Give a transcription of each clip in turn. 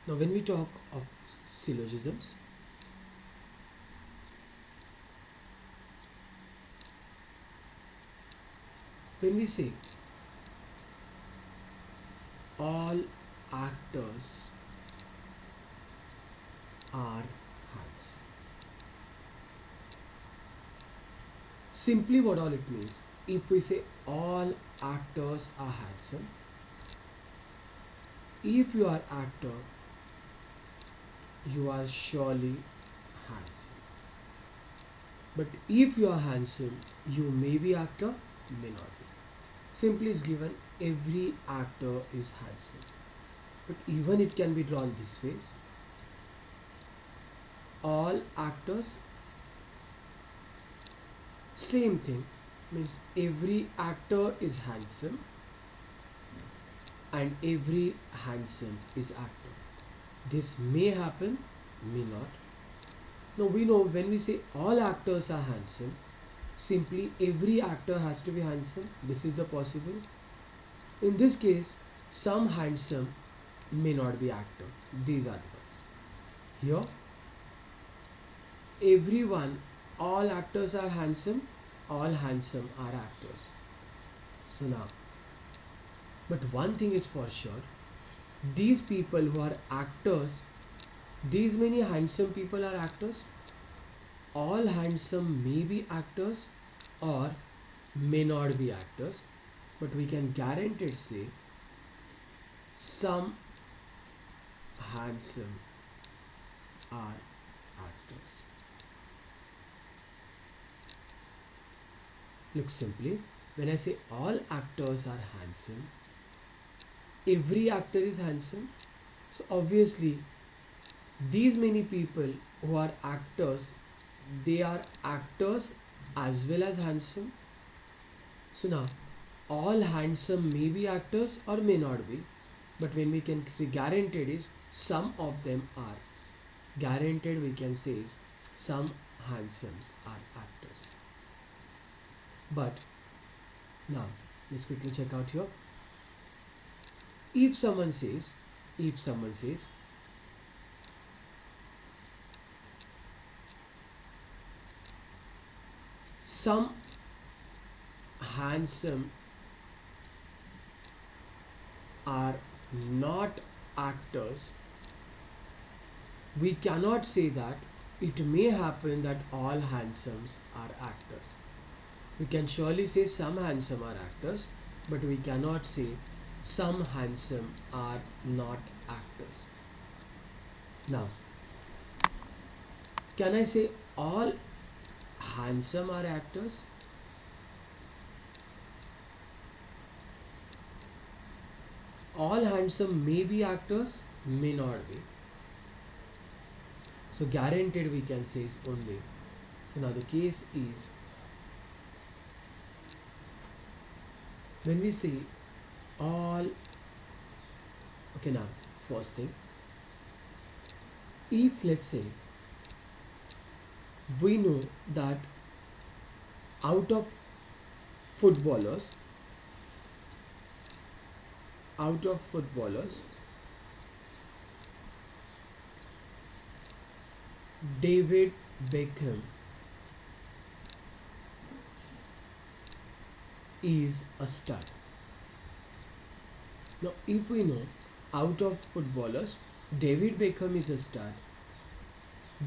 Now, when we talk of syllogisms, when we say all actors are hands, simply what all it means, if we say all actors are handsome, if you are actor, you are surely handsome. But if you are handsome, you may be actor, may not be. Simply is given every actor is handsome. But even it can be drawn this way. All actors, same thing, means every actor is handsome and every handsome is actor. This may happen, may not. Now we know when we say all actors are handsome, simply every actor has to be handsome. This is the possible. In this case, some handsome may not be actor. These are the ones. Here, everyone, all actors are handsome, all handsome are actors. So now, but one thing is for sure, these people who are actors, these many handsome people are actors. All handsome may be actors or may not be actors, but we can guaranteed say some handsome are actors. Look simply, when I say all actors are handsome, every actor is handsome. So obviously, these many people who are actors, they are actors as well as handsome. So now, all handsome may be actors or may not be, but when we can say guaranteed is some of them are. Guaranteed we can say is some handsomes are actors. But now let's quickly check out here. If someone says, if someone says some handsome are not actors, we cannot say that it may happen that all handsomes are actors. We can surely say some handsome are actors, but we cannot say some handsome are not actors. Now, can I say all handsome are actors? All handsome may be actors, may not be. So guaranteed we can say is only. So now the case is when we say all, okay, now first thing, if let's say we know that out of footballers, out of footballers, David Beckham is a star. Now, if we know out of footballers, David Beckham is a star,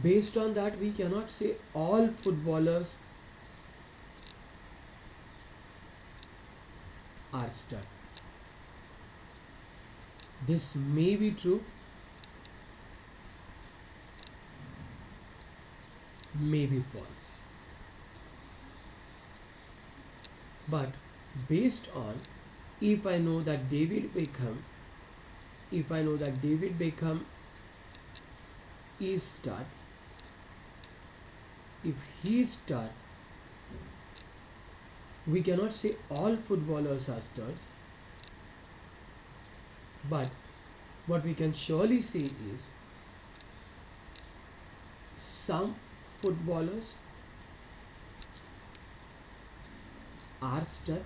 based on that, we cannot say all footballers are star. This may be true, may be false. But based on, if I know that David Beckham, if I know that David Beckham is star, if he is star, we cannot say all footballers are stars, but what we can surely say is some footballers are star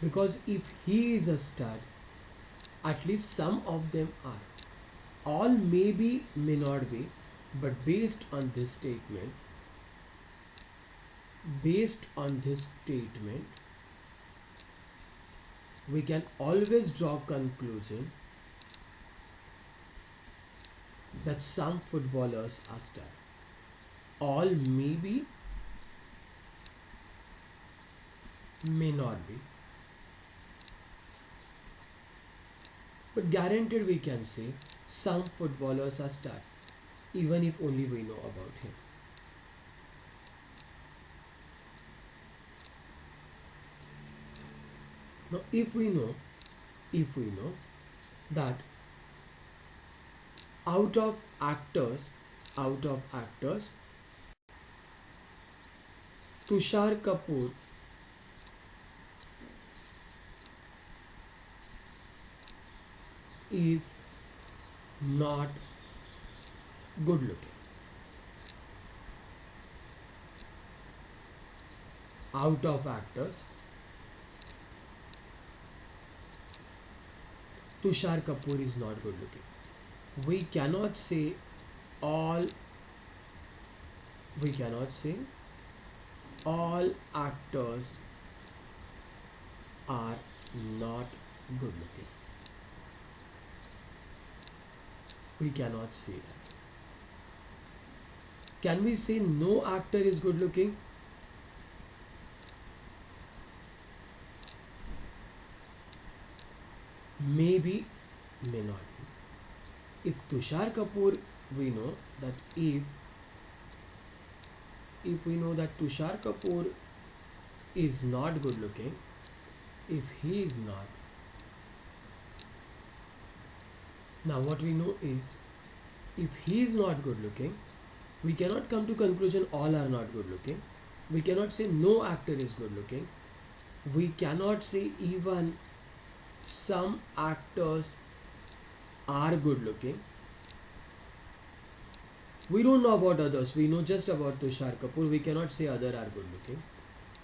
Because if he is a stud, at least some of them are. All may be, may not be, but based on this statement, we can always draw conclusion that some footballers are stud. All may be, may not be, but guaranteed we can say some footballers are stud, even if only we know about him. Now, if we know that out of actors, out of actors, Tushar Kapoor is not good looking. Out of actors, Tushar Kapoor is not good looking. We cannot say all we cannot say all actors are not good looking. We cannot say that. Can we say no actor is good looking? Maybe, may not be. If Tushar Kapoor, we know that if we know that Tushar Kapoor is not good looking, if he is not, now what we know is if he is not good looking, we cannot come to conclusion all are not good looking. We cannot say no actor is good looking. We cannot say even some actors are good looking. We don't know about others. We know just about Tushar Kapoor. We cannot say other are good looking.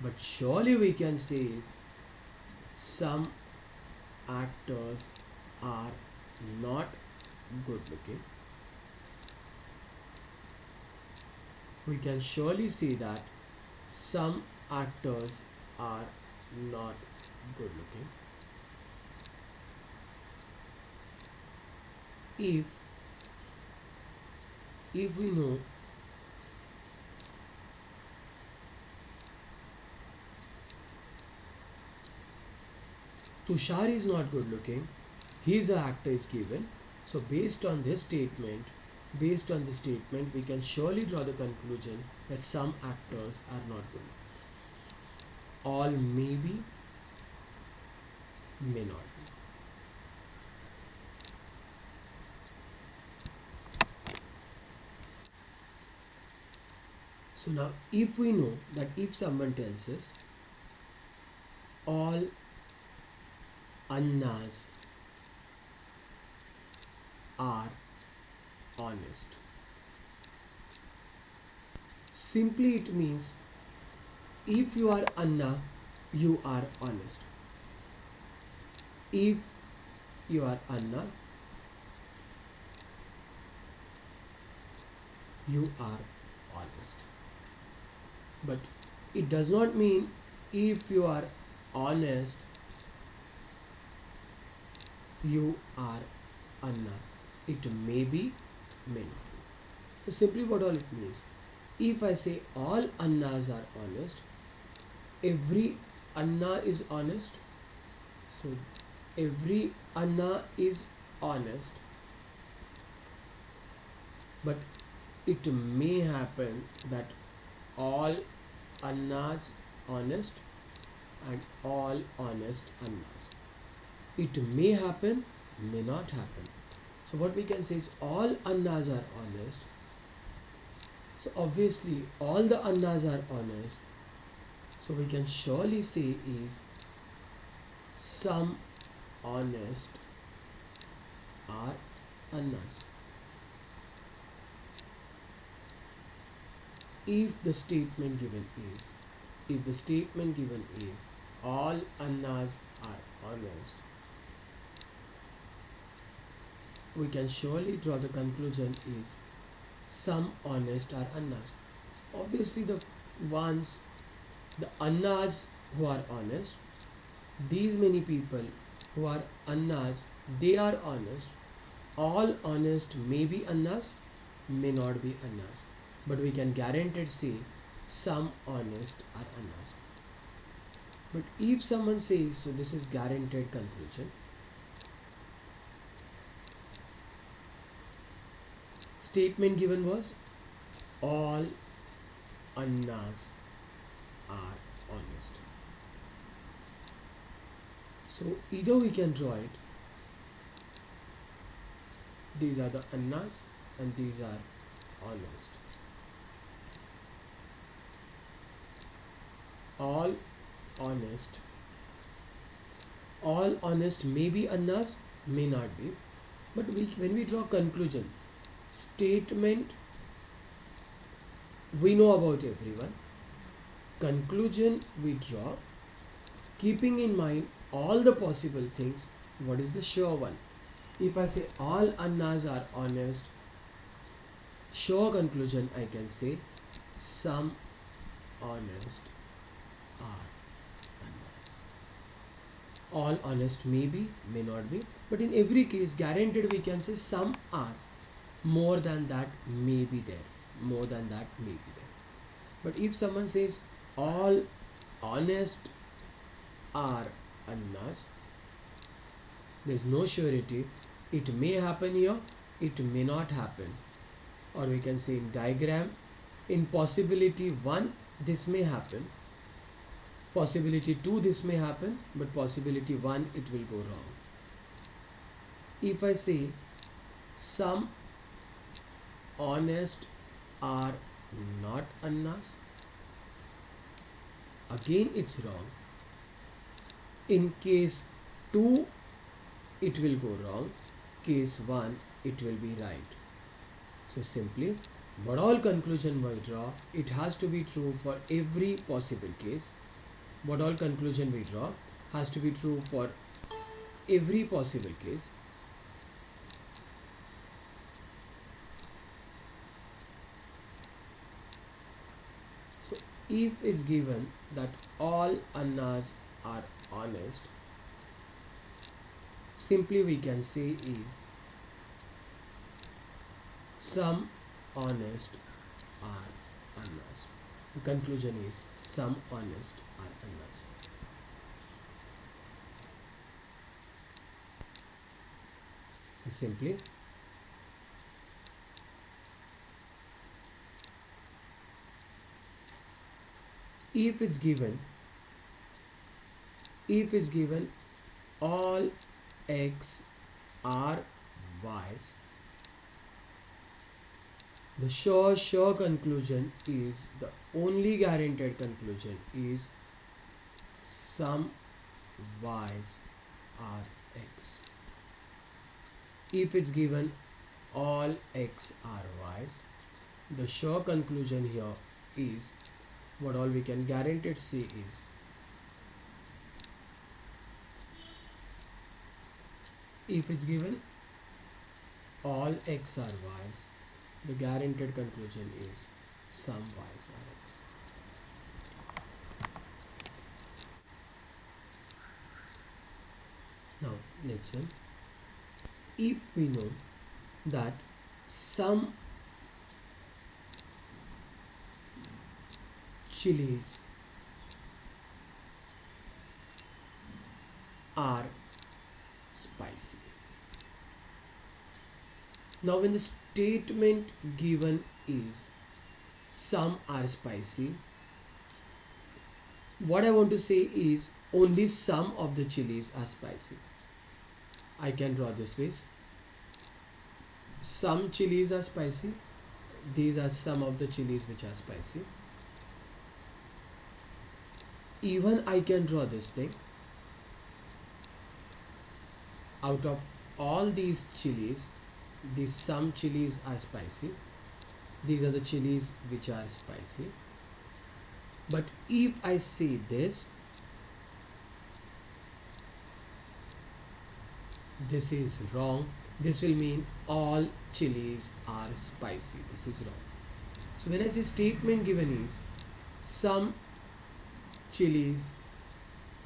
But surely we can say is some actors are not good looking. We can surely say that some actors are not good looking. If we know Tushar is not good looking, his actor is given. So based on this statement, we can surely draw the conclusion that some actors are not good. All may be, may not be. So now if we know that if someone tells us all Annas are honest, simply it means if you are Anna, you are honest. If you are Anna, you are honest. But it does not mean if you are honest, you are Anna. It may be, may not be. So simply what all it means, if I say all Annas are honest, every Anna is honest. So every Anna is honest, but it may happen that all Annas honest and all honest Annas. It may happen, may not happen. So what we can say is all Annas are honest. So obviously all the Annas are honest. So we can surely say is some honest are Annas. If the statement given is all annas are honest, we can surely draw the conclusion is some honest are annas. Obviously, ones, the annas who are honest, these many people who are annas, they are honest. All honest may be annas, may not be annas, but we can guaranteed say some honest are annas. But if someone says, so this is guaranteed conclusion, statement given was all annas are honest. So either we can draw it, these are the annas and these are honest. All honest, all honest may be annas, may not be. But when we draw conclusion, statement we know about everyone, conclusion we draw, keeping in mind all the possible things, what is the sure one? If I say all annas are honest, sure conclusion I can say some honest are annas. All honest may be, may not be, but in every case guaranteed we can say some are, more than that may be there, more than that may be there. But if someone says all honest are annas, there is no surety, it may happen here, it may not happen. Or we can say in diagram, in possibility 1 this may happen, possibility 2 this may happen, but possibility 1 it will go wrong. If I say some honest are not annas, again it's wrong. In case 2 it will go wrong, case 1 it will be right. So simply, what all conclusion we draw, it has to be true for every possible case. What all conclusion we draw has to be true for every possible case. So if it's given that all annas are honest, simply we can say is some honest are annas. The conclusion is some honest are annas. So simply if it's given all x are y's, the sure conclusion is, the only guaranteed conclusion is some y's are x. If it's given all x are y's, the sure conclusion here is, what all we can guaranteed say is if it's given all x are y's, the guaranteed conclusion is some y's are x. Now next one, if we know that some chilies are spicy. Now when the statement given is some are spicy, what I want to say is only some of the chilies are spicy. I can draw this ways. Some chilies are spicy. These are some of the chilies which are spicy. Even I can draw this thing. Out of all these chilies, these some chilies are spicy. These are the chilies which are spicy. But if I say this, This is wrong. This will mean all chilies are spicy. This is wrong. So when I say statement given is some chilies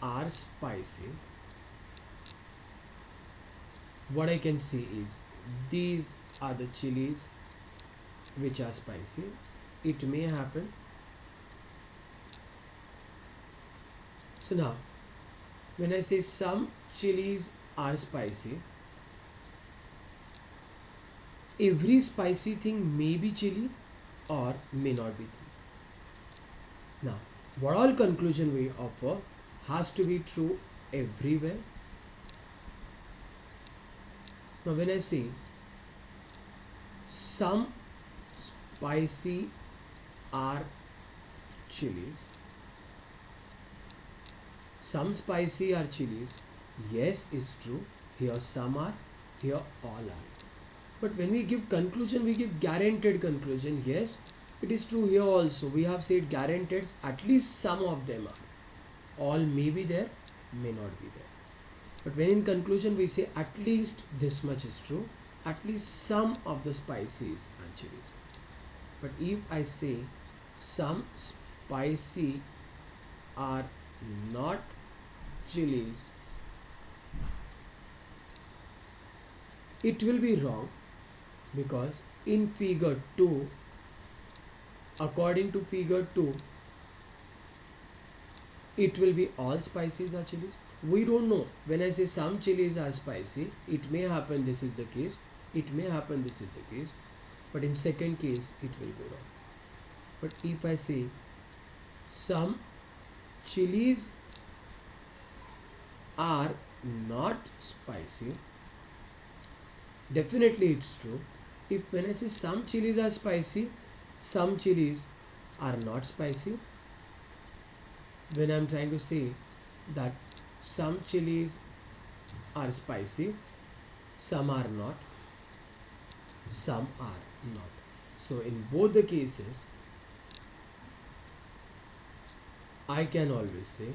are spicy, what I can say is these are the chilies which are spicy. It may happen. So now when I say some chilies are spicy, every spicy thing may be chili or may not be chili. Now, what all conclusion we offer has to be true everywhere. Now, when I say some spicy are chilies, some spicy are chilies, yes, is true. Here some are, here all are. But when we give conclusion, we give guaranteed conclusion. Yes, it is true here also. We have said guaranteed, at least some of them are. All may be there, may not be there. But when in conclusion we say at least this much is true, at least some of the spices are chilies. But if I say some spicy are not chilies, it will be wrong, because in figure 2, according to figure 2, it will be all spices are chilies. We don't know. When I say some chilies are spicy, it may happen this is the case, it may happen this is the case, but in second case it will go wrong. But if I say some chilies are not spicy, definitely it's true. If when I say some chilies are spicy, some chilies are not spicy, when I'm trying to say that some chilies are spicy, some are not, some are not. So in both the cases, I can always say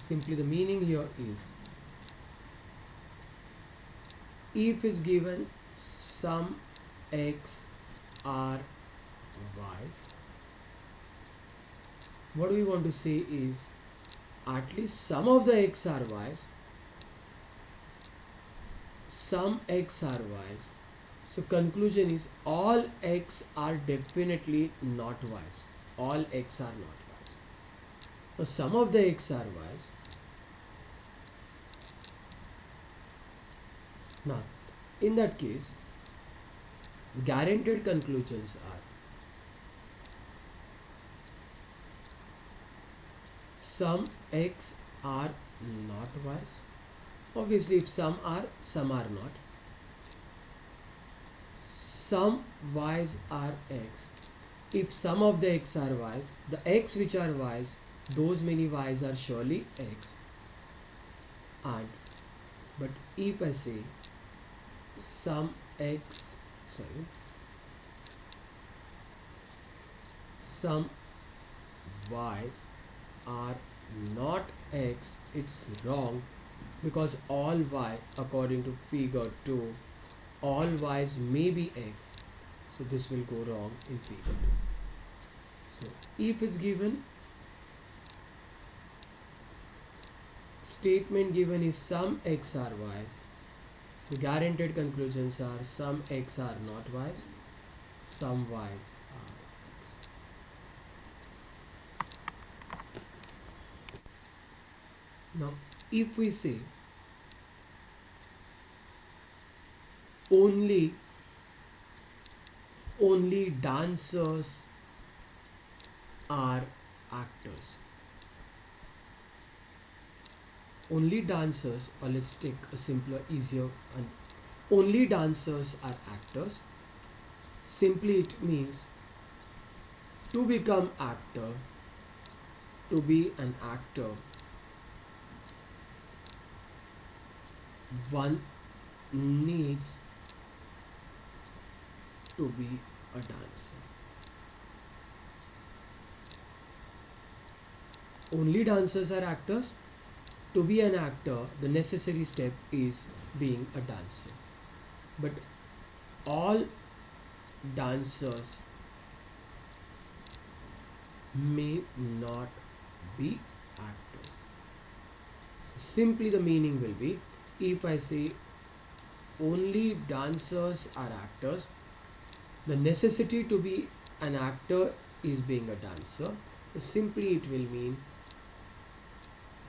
simply the meaning here is if is given some x are y's, what we want to say is at least some of the x are y's, some x are y's. So conclusion is all x are definitely not y's. All x are not y's. Now some of the x are y's. Now in that case, guaranteed conclusions are some x are not y's. Obviously if some are not. Some y's are x. If some of the x are y's, the x which are y's, those many y's are surely x. And but if I say some x, some y's are not x, it's wrong, because all y according to figure 2, all y's may be x, so this will go wrong in figure 2. So if it's given, statement given is some x are y's, the guaranteed conclusions are some x are not y's, some y's are x. Now if we say only dancers are actors, only dancers, or let's take a simpler, easier one, only dancers are actors, simply it means to become actor, to be an actor, one needs to be a dancer. Only dancers are actors. To be an actor, the necessary step is being a dancer. But all dancers may not be actors. So simply the meaning will be, if I say only dancers are actors, the necessity to be an actor is being a dancer. So simply it will mean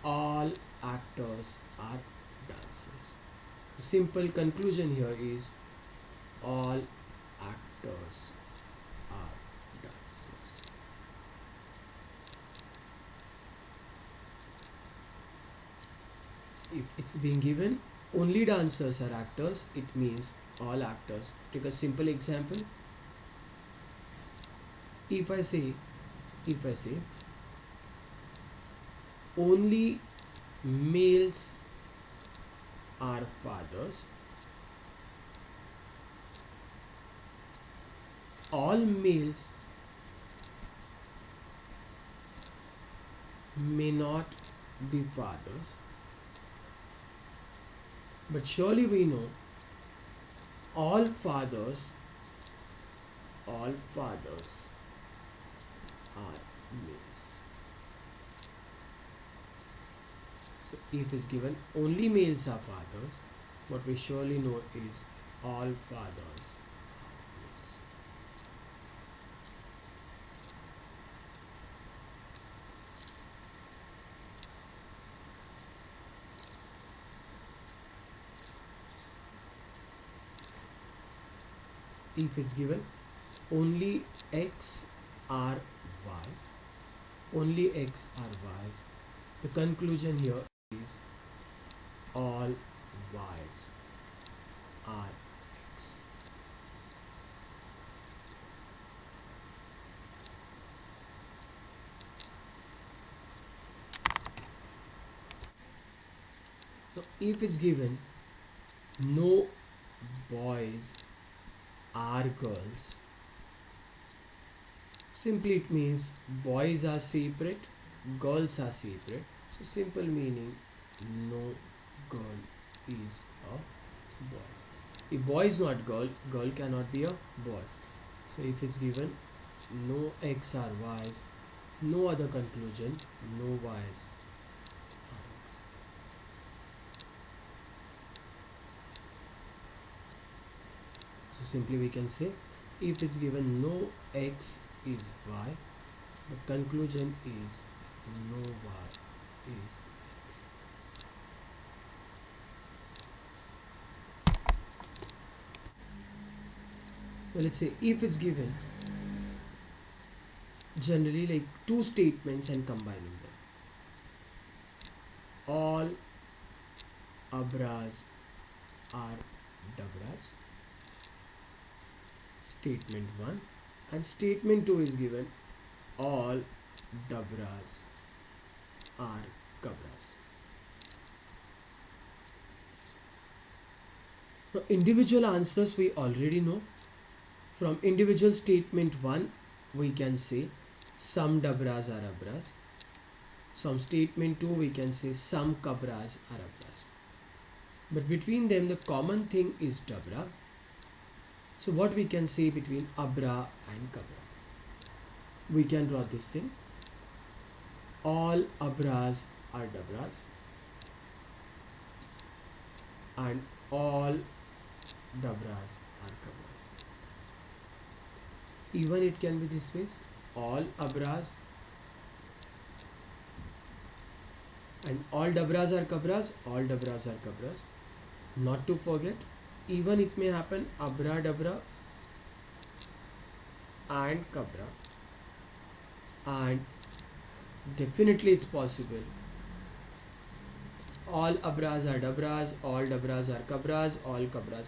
all actors are dancers. So simple conclusion here is all actors are dancers. If it's being given only dancers are actors, it means all actors. Take a simple example. If I say only males are fathers, all males may not be fathers, but surely we know all fathers are males. So if it's given only males are fathers, what we surely know is all fathers are males. If it's given only X are Y, only X are Y's, the conclusion here is all Y's are X. So if it's given no boys are girls, simply it means boys are separate, girls are separate. So simple meaning, no girl is a boy. If boy is not girl, girl cannot be a boy. So if it's given no X are Y's, no other conclusion, no Y's are X. So simply we can say, if it's given no X is Y, the conclusion is no Y is X. Well, let's say if it's given generally like two statements and combining them. All abras are dabras. Statement 1, and statement 2 is given all dabras are kabras. Now individual answers we already know. From individual statement 1 we can say some dabras are abras. From statement 2 we can say some kabras are abras. But between them the common thing is dabra. So what we can say between abra and kabra? We can draw this thing. All abras are dabras and all dabras are kabras. Even it can be this way, all abras and all dabras are kabras, all dabras are kabras. Not to forget, even it may happen abra dabra and kabra, and definitely it's possible all abras are dabras, all dabras are kabras, all kabras.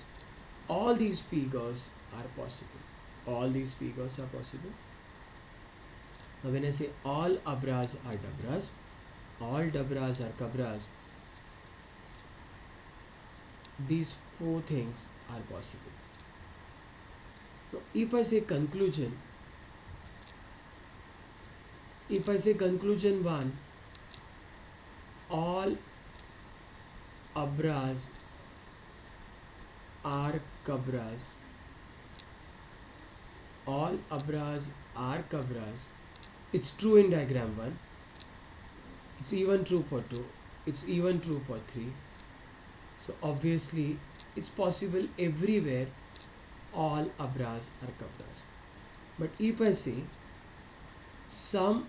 All these figures are possible. All these figures are possible. Now when I say all abras are dabras, all dabras are kabras, These four things are possible. Now, if I say conclusion one, all abras are kabras, all abras are kabras. It's true in diagram 1, it's even true for 2, it's even true for 3. So obviously it's possible everywhere all abras are kabras. But if I say some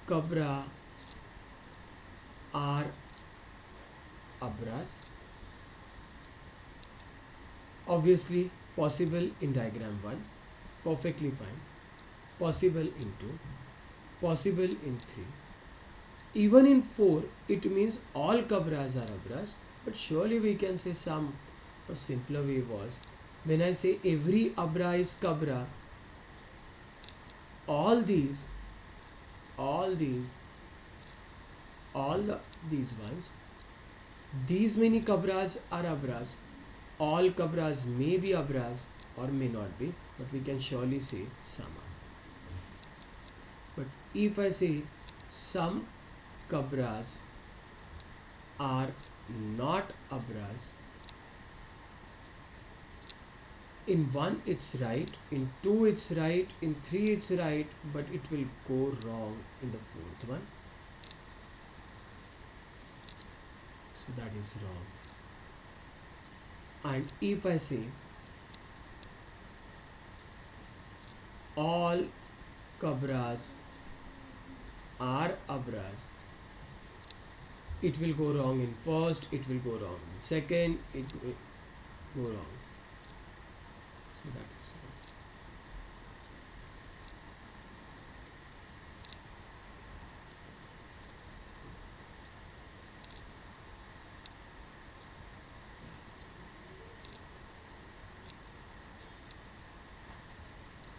kabras are abras, obviously possible in diagram 1, perfectly fine, possible in 2, possible in 3. Even in 4, it means all kabras are abras, but surely we can say some. A simpler way was, when I say every abra is kabra, all these, all these, these ones, these many kabras are abras. All kabras may be abras or may not be, but we can surely say some are. But if I say some kabras are not abras, in 1 it's right, in 2 it's right, in 3 it's right, but it will go wrong in the 4th one. So that is wrong. And if I say all kabras are abras, it will go wrong in 1st, it will go wrong in 2nd, it will go wrong. So that is wrong.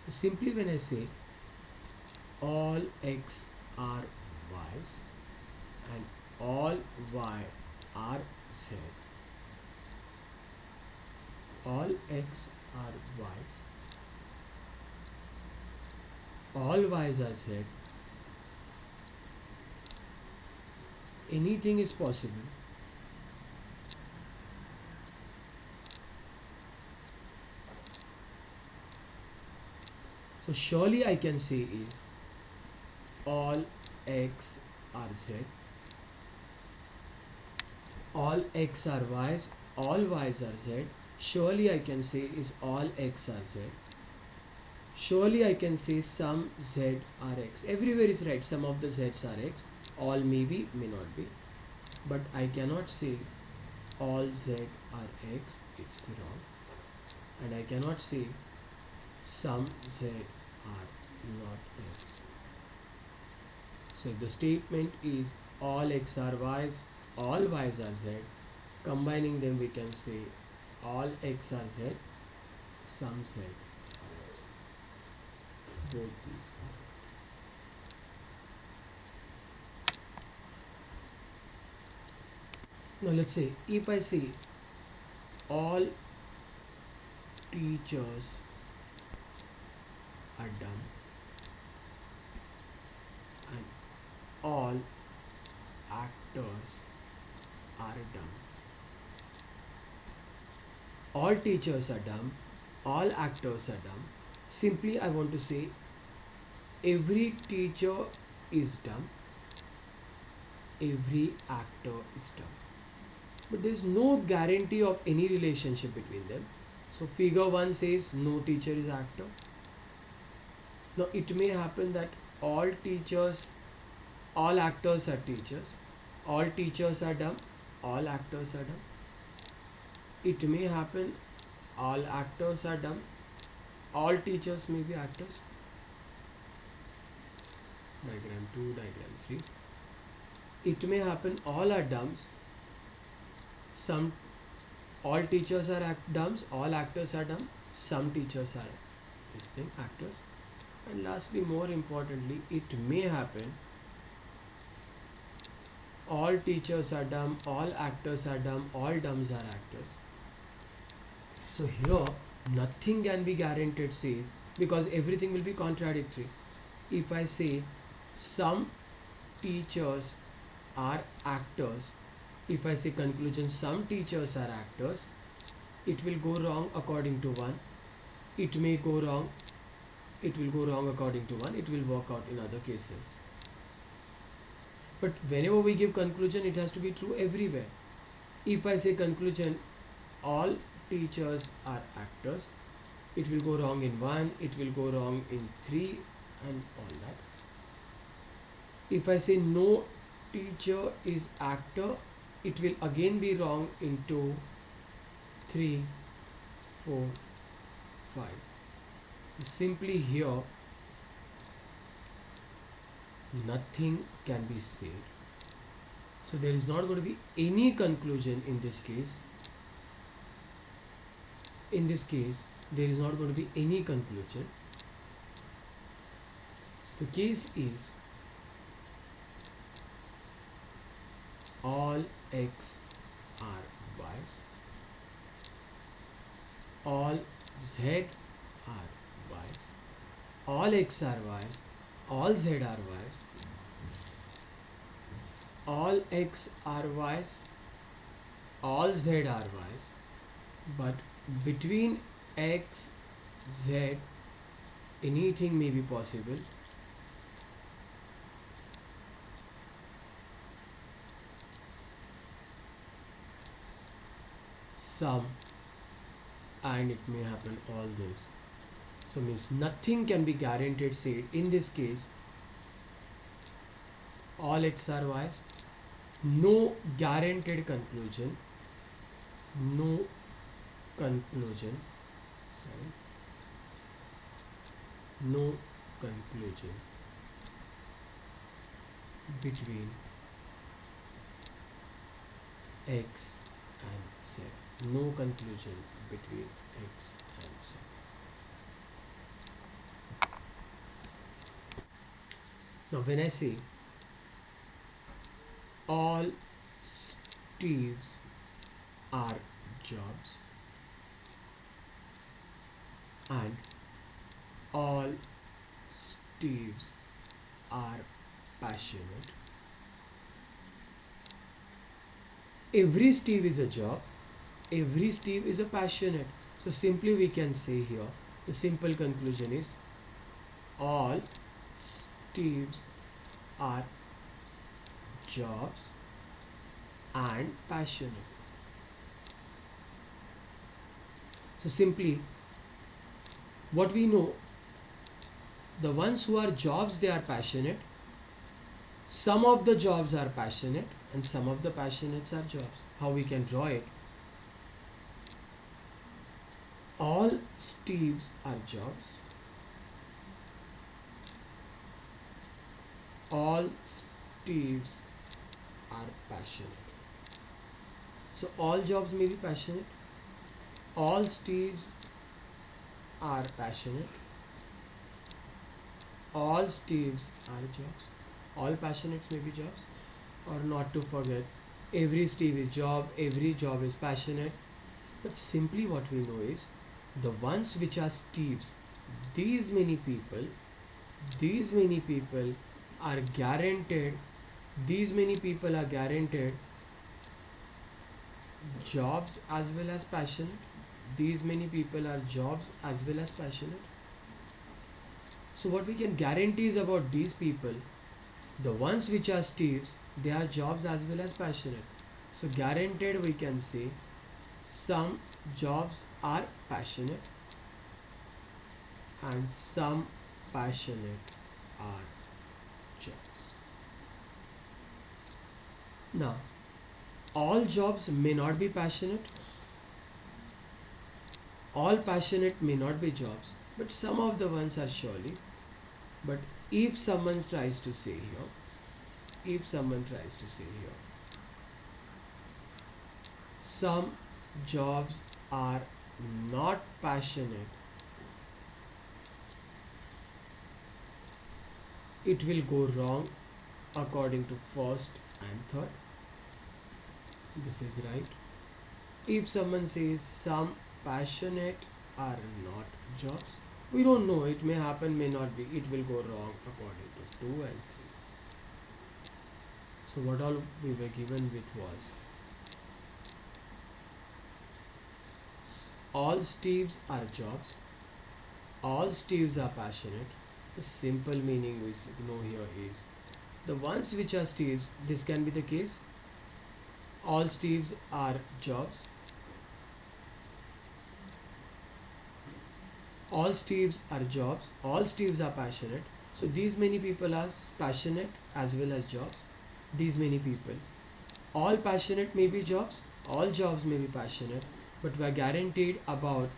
So simply when I say all x are y's and all y are z, all x are y's, all y's are z, anything is possible. So surely I can say is all x are z, all x are y's, all y's are z. Surely I can say is all x are z. Surely I can say some z are x. Everywhere is right, some of the z's are x, all may be, may not be. But I cannot say all z are x, it's wrong. And I cannot say some z are not x. So if the statement is all x are y's, all y's are z, combining them we can say all x are z, some z are x. Both these are. Now let's say if I say all teachers are dumb and all actors are dumb. All teachers are dumb, all actors are dumb. Simply I want to say every teacher is dumb, every actor is dumb. But there is no guarantee of any relationship between them. So figure 1 says no teacher is actor. Now it may happen that all actors are teachers, all teachers are dumb, all actors are dumb. It may happen all actors are dumb, all teachers may be actors. Diagram 2, diagram 3. It may happen all are dumbs, all teachers are dumbs, all actors are dumb, some teachers are actors. And lastly, more importantly, it may happen all teachers are dumb, all actors are dumb, all dumbs are actors. So here nothing can be guaranteed safe because everything will be contradictory. If I say some teachers are actors, if I say conclusion some teachers are actors, it will go wrong according to one. It may go wrong, it will go wrong according to one, it will work out in other cases. But whenever we give conclusion, it has to be true everywhere. If I say conclusion, all teachers are actors, it will go wrong in one, it will go wrong in three, and all that. If I say no teacher is actor, it will again be wrong in two, three, four, five. So simply here, nothing can be said. So there is not going to be any conclusion in this case. In this case, there is not going to be any conclusion. So the case is all x are y's, all z are y's, all x are y's, all z are y's, all x are y's, all z are y's, but between x, z, anything may be possible. Some, and it may happen all this. So means nothing can be guaranteed said. In this case, all x are y's, no guaranteed conclusion, no conclusion, sorry, no conclusion between x and z, no conclusion between x and z. Now when I say all Steves are Jobs and all Steves are passionate, every Steve is a job, every Steve is a passionate. So simply we can say here, the simple conclusion is all Steves are jobs and passionate. So simply what we know, the ones who are jobs, they are passionate, some of the jobs are passionate and some of the passionates are jobs. How we can draw it? All Steves are jobs, all Steves are passionate. So all jobs may be passionate, all Steves are passionate, all Steves are jobs, all passionates may be jobs. Or not to forget, every Steve is job, every job is passionate. But simply what we know is, the ones which are Steves, these many people are guaranteed, these many people are guaranteed jobs as well as passionate. These many people are jobs as well as passionate. So what we can guarantee is about these people, the ones which are Steves, they are jobs as well as passionate. So guaranteed we can say some jobs are passionate and some passionate are jobs. Now, all jobs may not be passionate, all passionate may not be jobs, but some of the ones are surely. But if someone tries to say here, some jobs are not passionate, it will go wrong according to first and third. This is right. If someone says some passionate are not jobs, we don't know. It may happen, may not be. It will go wrong according to 2 and 3. So what all we were given with was all Steves are jobs, all Steves are passionate. The simple meaning we know here is the ones which are Steves, this can be the case. All Steves are jobs, all Steves are jobs, all Steves are passionate. So these many people are passionate as well as jobs. These many people. All passionate may be jobs, all jobs may be passionate, but we are guaranteed about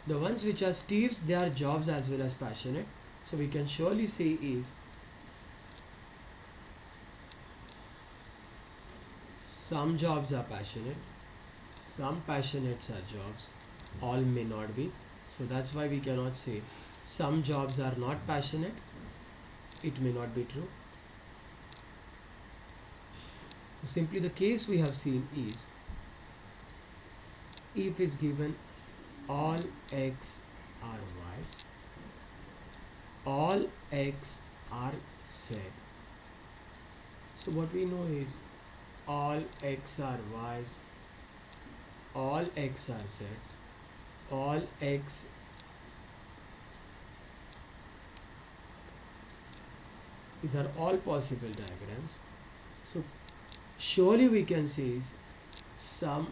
the ones which are Steves, they are jobs as well as passionate. So we can surely say is some jobs are passionate, some passionates are jobs, all may not be. So that's why we cannot say some jobs are not passionate. It may not be true. So simply the case we have seen is if is given all x are y's, all x are z. So what we know is all x are y's, all x are z, all x these are all possible diagrams. So surely we can say is some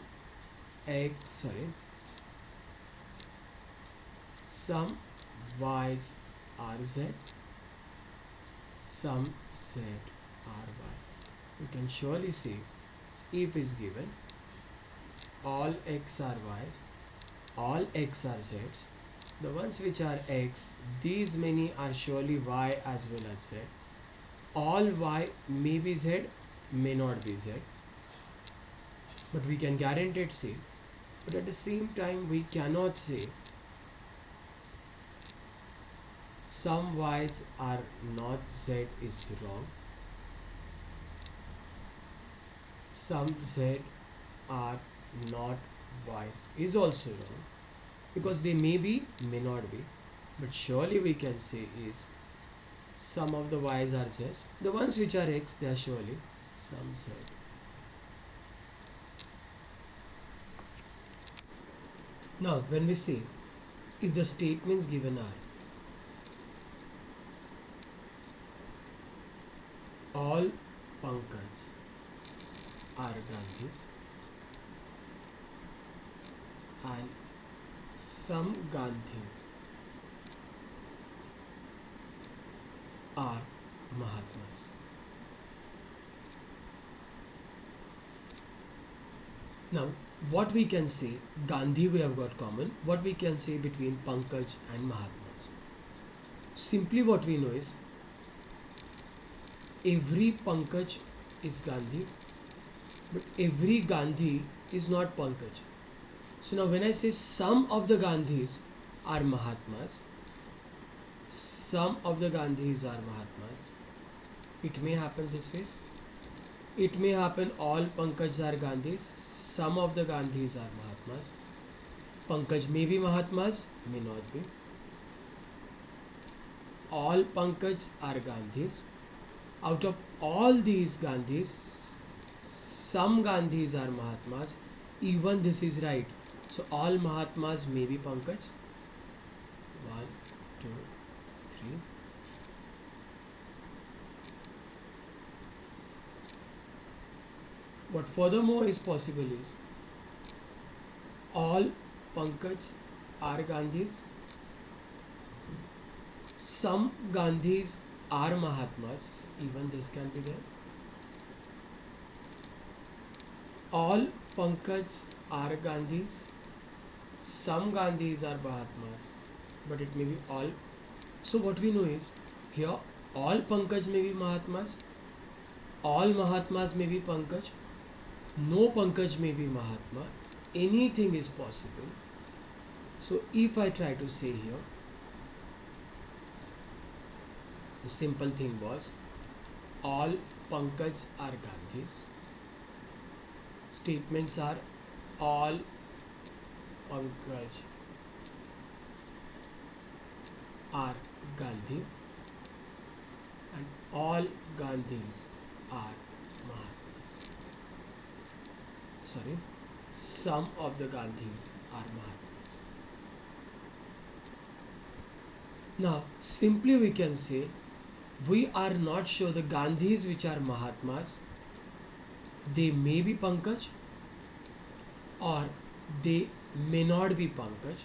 some y's are z, some z are y. We can surely say if is given all x are y's, all x are z's, the ones which are x, these many are surely y as well as z. All y may be z, may not be z, but we can guarantee it say. But at the same time we cannot say some y's are not z is wrong, some z are not y's is also wrong, because they may be, may not be, but surely we can say is some of the y's are z's, the ones which are x they are surely some z. Now when we say if the statements given are all pankaj are Gandhis and some Gandhis are Mahatmas. Now what we can say, Gandhi we have got common, what we can say between Pankaj and Mahatmas. Simply what we know is every Pankaj is Gandhi, but every Gandhi is not Pankaj. So now when I say some of the Gandhis are Mahatmas, some of the Gandhis are Mahatmas, it may happen this way. It may happen all Pankaj are Gandhis, some of the Gandhis are Mahatmas. Pankaj may be Mahatmas, may not be. All Pankaj are Gandhis. Out of all these Gandhis, some Gandhis are Mahatmas. Even this is right. So all Mahatmas may be Pankaj. 1, 2, 3. What furthermore is possible is all Pankaj are Gandhis. Some Gandhis are Mahatmas. Even this can be there. All Pankaj are Gandhis. Some Gandhis are Mahatmas, but it may be all. So what we know is here all Pankaj may be Mahatmas, all Mahatmas may be Pankaj, no Pankaj may be Mahatma. Anything is possible. So if I try to say here, the simple thing was all Pankaj are Gandhis, statements are all pankaj are Gandhi and all Gandhis are Mahatmas. Sorry, some of the Gandhis are Mahatmas. Now, simply we can say we are not sure the Gandhis which are Mahatmas, they may be Pankaj or they may not be Pankaj.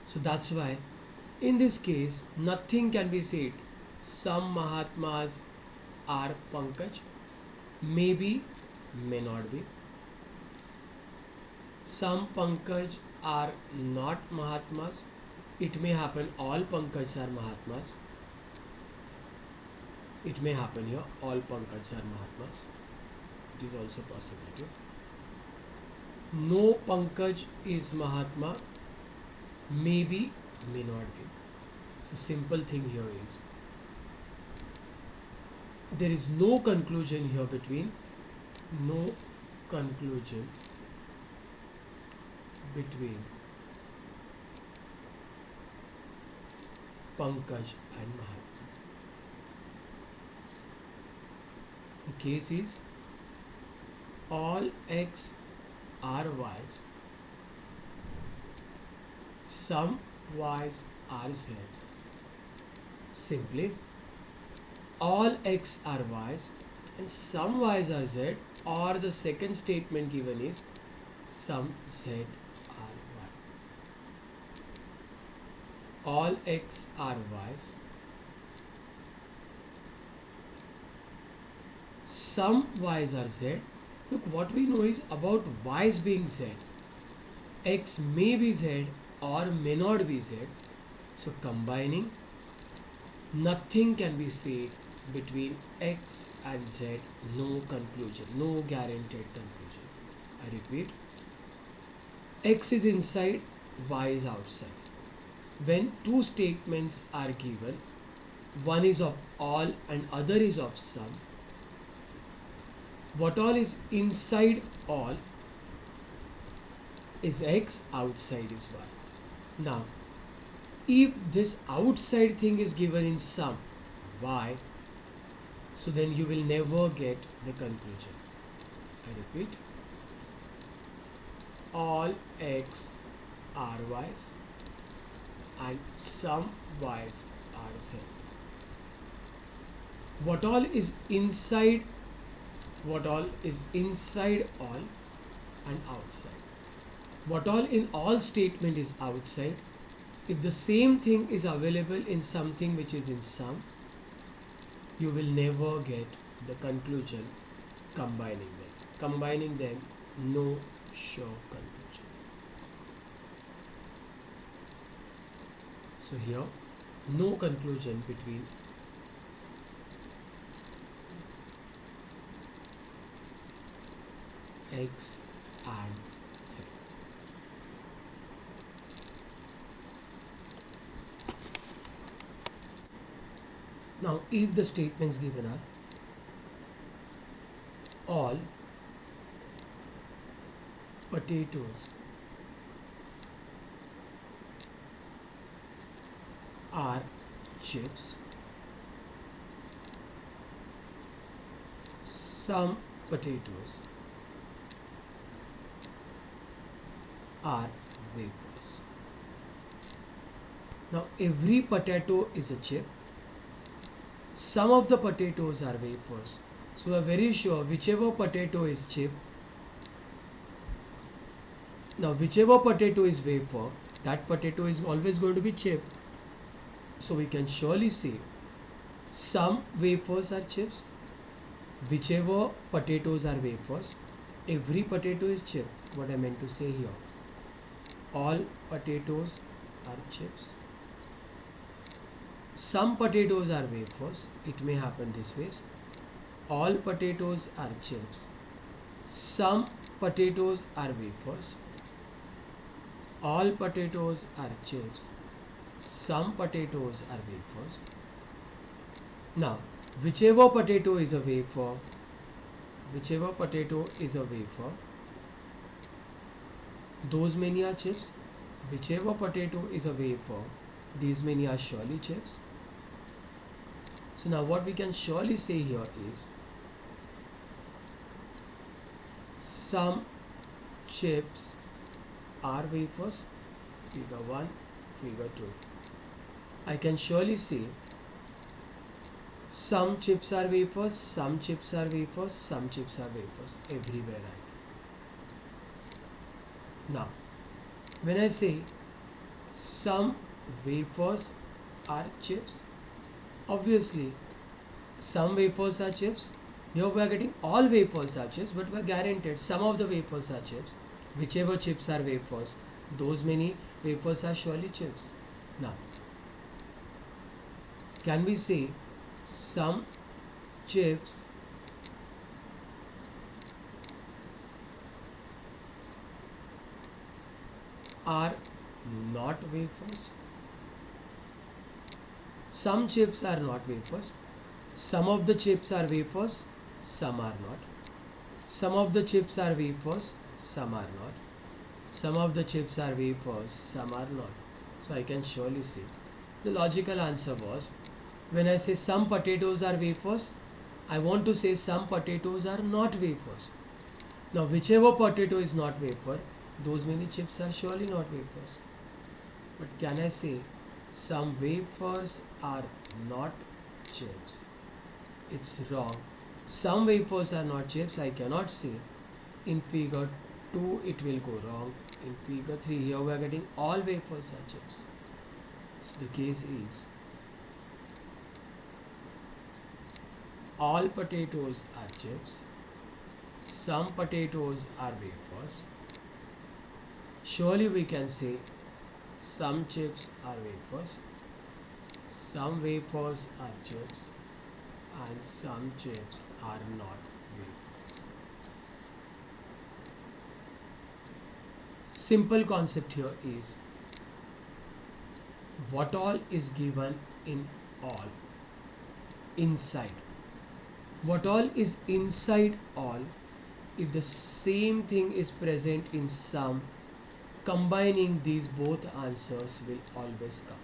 So that's why in this case nothing can be said. Some Mahatmas are Pankaj, maybe, may not be. Some Pankaj are not Mahatmas. It may happen all Pankaj are Mahatmas. It may happen here all Pankaj are Mahatmas. It is also possibility. No Pankaj is Mahatma, maybe, may not be. So simple thing here is there is no conclusion here between no conclusion between Pankaj and Mahatma. The case is all X are Y's, some Y's are Z. Simply all X are Y's and some Y's are Z, or the second statement given is some Z are Y. All X are Y's, some Y's are Z. Look, what we know is about Y's being Z. X may be Z or may not be Z. So combining, nothing can be said between X and Z. No conclusion, no guaranteed conclusion. I repeat, X is inside, Y is outside. When two statements are given, one is of all and other is of some, what all is inside all is X, outside is Y. Now, if this outside thing is given in sum, Y, so then you will never get the conclusion. I repeat, all X are Y's and some Y's are Z. What all is inside all and outside. What all in all statement is outside. If the same thing is available in something which is in sum, you will never get the conclusion combining them. Combining them, no sure conclusion. So here, no conclusion between X and Z. Now, if the statements given are all potatoes are chips, some potatoes are wafers. Now every potato is a chip. Some of the potatoes are wafers. So we are very sure whichever potato is chip. Now whichever potato is wafer, that potato is always going to be chip. So we can surely say some wafers are chips. Whichever potatoes are wafers, every potato is chip. What I meant to say here. All potatoes are chips. Some potatoes are wafers. It may happen this way. All potatoes are chips. Some potatoes are wafers. All potatoes are chips. Some potatoes are wafers. Now, whichever potato is a wafer, whichever potato is a wafer, those many are chips. Whichever potato is a wafer, these many are surely chips. So now what we can surely say here is some chips are wafers. Figure 1, figure 2. I can surely say some chips are wafers, some chips are wafers, some chips are wafers everywhere. Now, when I say some wafers are chips, obviously some wafers are chips. Here we are getting all wafers are chips, but we are guaranteed some of the wafers are chips. Whichever chips are wafers, those many wafers are surely chips. Now, can we say some chips are not wafers? Some chips are not wafers. Some of the chips are wafers, some are not. Some of the chips are wafers, some are not. Some of the chips are wafers, some are not. So I can surely say the logical answer was, when I say some potatoes are wafers, I want to say some potatoes are not wafers. Now whichever potato is not wafer, those many chips are surely not wafers. But can I say some wafers are not chips? It's wrong. Some wafers are not chips, I cannot say. In figure 2 it will go wrong. In figure 3 here we are getting all wafers are chips. So the case is all potatoes are chips, some potatoes are wafers. Surely we can say some chips are wafers, some wafers are chips, and some chips are not wafers. Simple concept here is what all is given in all, inside. What all is inside all, if the same thing is present in some, combining these both answers will always come.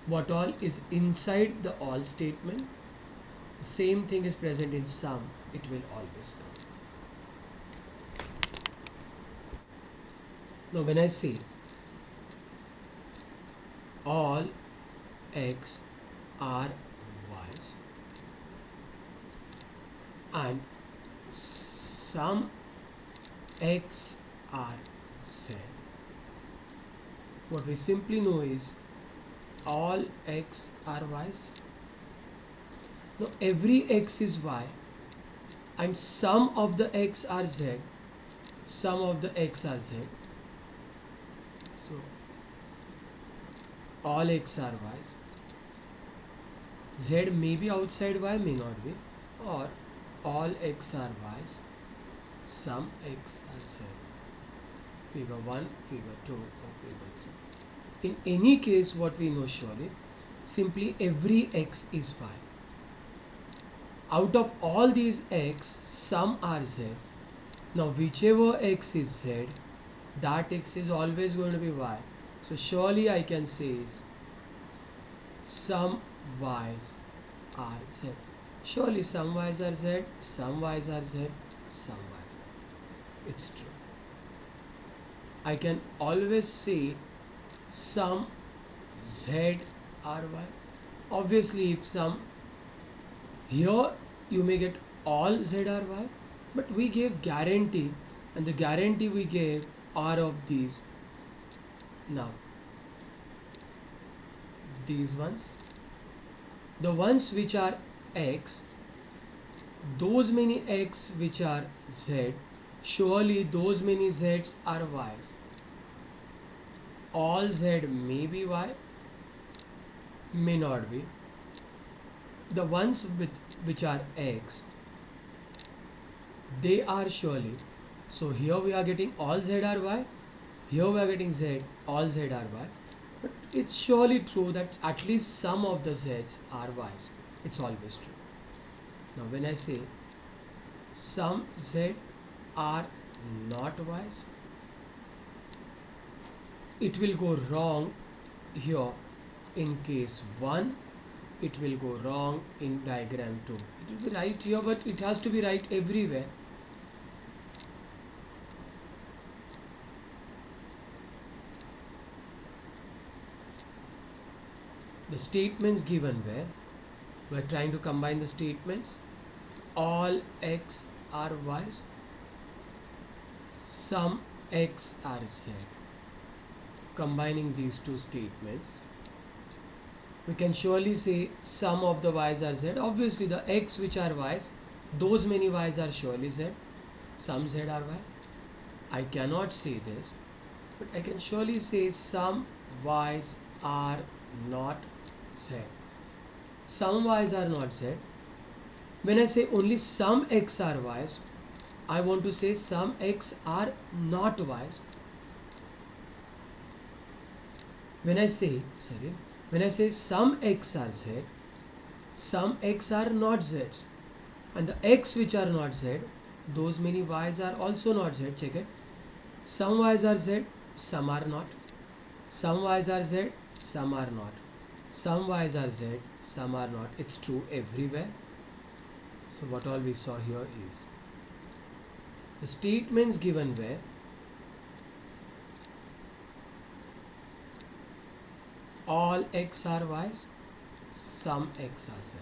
What all is inside the all statement, the same thing is present in some, it will always come. Now when I say all x are y's and some x are z, what we simply know is all x are y's. Now every x is y and some of the x are z, some of the x are z. So all x are y's. Z may be outside y, may not be, or all x are y's, some x are z. Figure 1, figure 2 or figure 3. In any case, what we know surely, simply every x is y. Out of all these x, some are z. Now whichever x is z, that x is always going to be y. So surely I can say is some y's are z. Surely some y's are z, some y's are z, some y's are. It's true. I can always say some z are y. Obviously if some, here you may get all z are y, but we gave guarantee, and the guarantee we gave are of these. Now these ones, the ones which are x, those many x which are z, surely those many z's are y's. All z may be y, may not be. The ones which are x, they are surely. So here we are getting all z are y, here we are getting z, all z are y. But it's surely true that at least some of the z's are y's. It's always true. Now when I say some z are not y's. It will go wrong here in case 1, it will go wrong in diagram 2. It will be right here, but it has to be right everywhere. The statements given where we are trying to combine the statements. All x are y's, some x are z. Combining these two statements, we can surely say some of the y's are z. Obviously the x which are y's, those many y's are surely z. Some z are y. I cannot say this, but I can surely say some y's are not z. Some y's are not z. When I say only some x are y's, I want to say some x are not y's. When I say some x are z, some x are not z, and the x which are not z, those many y's are also not z. Check it. Some y's are z, some are not. Some y's are z, some are not. Some y's are z, some are not. It's true everywhere. So what all we saw here is the statements given where all x are y's, some x are z.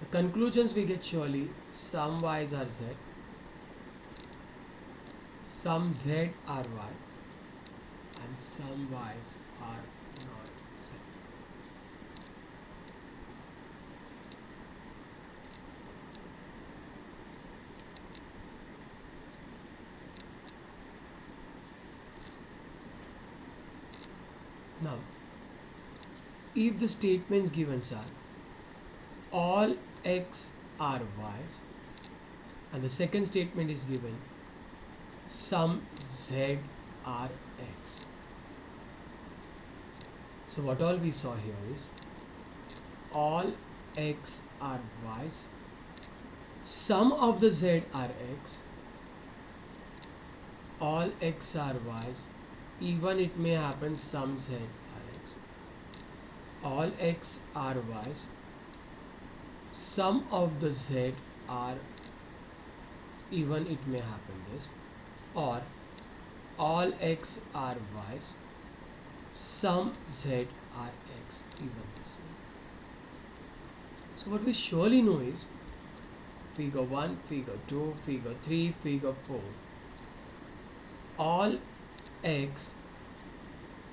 The conclusions we get surely some y's are z, some z are y, and some y's are not z. Now, if the statements given are all x are y's, and the second statement is given some z are x. So what all we saw here is all x are y's, some of the z are x, all x are y's, even it may happen some z are x. All x are y's, some of the z are, even it may happen this, or all x are y's, some z are x, even this way. So what we surely know is figure 1, figure 2, figure 3, figure 4, all x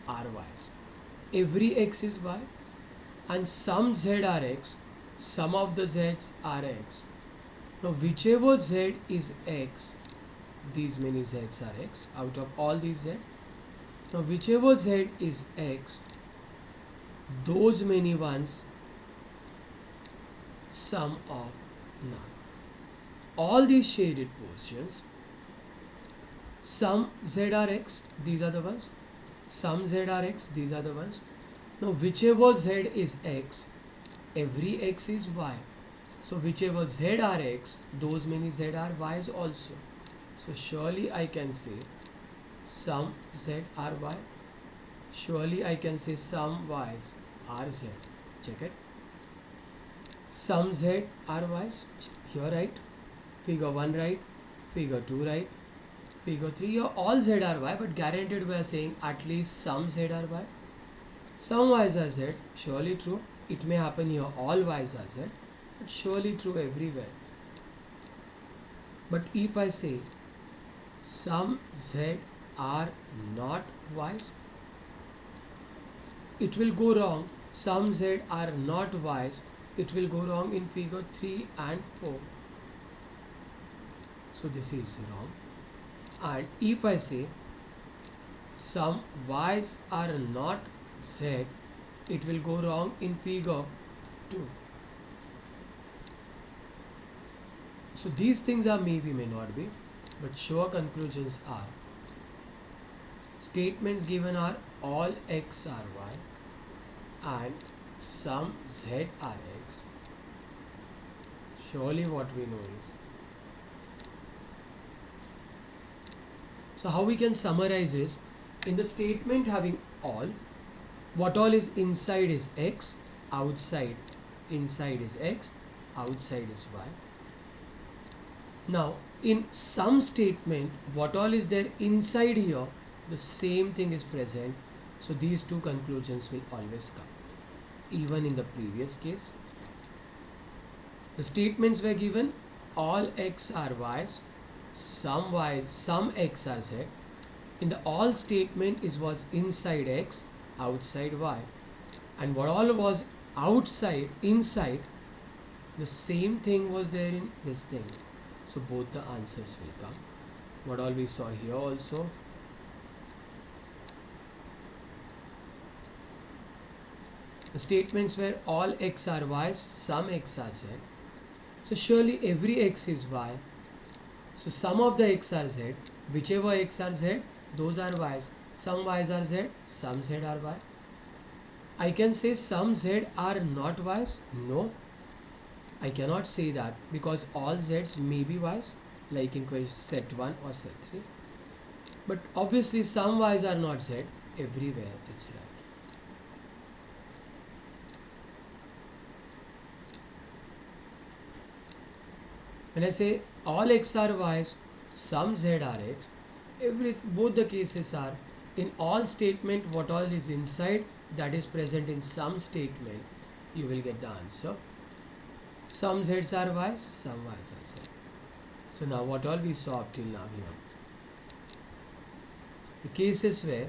are y's. Every x is y, and some z are x, some of the z's are x. Now whichever z is x, these many z's are x out of all these z. Now whichever z is x, those many ones, sum of none. All these shaded portions, some z are x, these are the ones. Some z are x, these are the ones. Now whichever z is x, every x is y. So whichever z are x, those many z are y's also. So surely I can say some z are y. Surely I can say some y's are z. Check it. Some z are y's. Here right. Figure 1 right. Figure 2 right. Figure 3 here all z are y, but guaranteed we are saying at least some z are y. Some y's are z. Surely true. It may happen here all y's are z. But surely true everywhere. But if I say some z are not y's, it will go wrong. Some z are not y's, it will go wrong in figure 3 and 4. So this is wrong. And if I say some y's are not z, it will go wrong in figure 2. So these things are maybe, may not be, but sure conclusions are statements given are all x are y and some z are x. Surely what we know is So how we can summarize is, in the statement having all, what all is inside is x, outside, inside is x, outside is y. Now in some statement, what all is there inside here, the same thing is present. So these two conclusions will always come. Even in the previous case, the statements were given, all x are y's, some x are z. In the all statement, it was inside x, outside y. And what all was outside, inside, the same thing was there in this thing. So both the answers will come. What all we saw here also. The statements were all x are y's, some x are z. So surely every x is y. So some of the x are z. Whichever x are z, those are y's. Some y's are z, some z are y. I can say some z are not y's. No, I cannot say that, because all z's may be y's, like in set 1 or set 3. But obviously some y's are not z. Everywhere it's right. When I say all x are y's, some z are x, both the cases are in all statement. What all is inside, that is present in some statement, you will get the answer. Some z's are y's, some y's are z. So now what all we saw up till now here, the cases where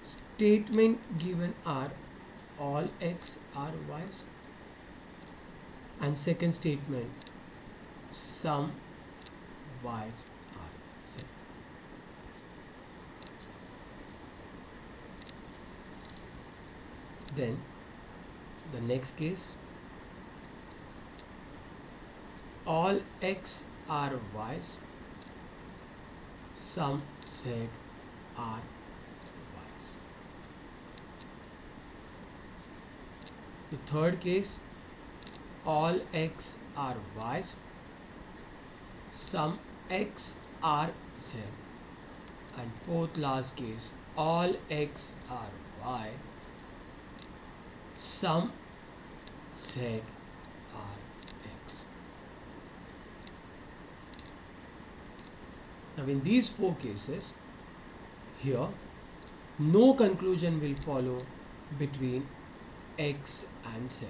statement given are all x are y's, and second statement, some y's are z. Then the next case, all x are y's, some z are y's. The third case, all x are y's, some x are z. And fourth last case, all x are y, some z are x. Now in these four cases, here no conclusion will follow between x and z.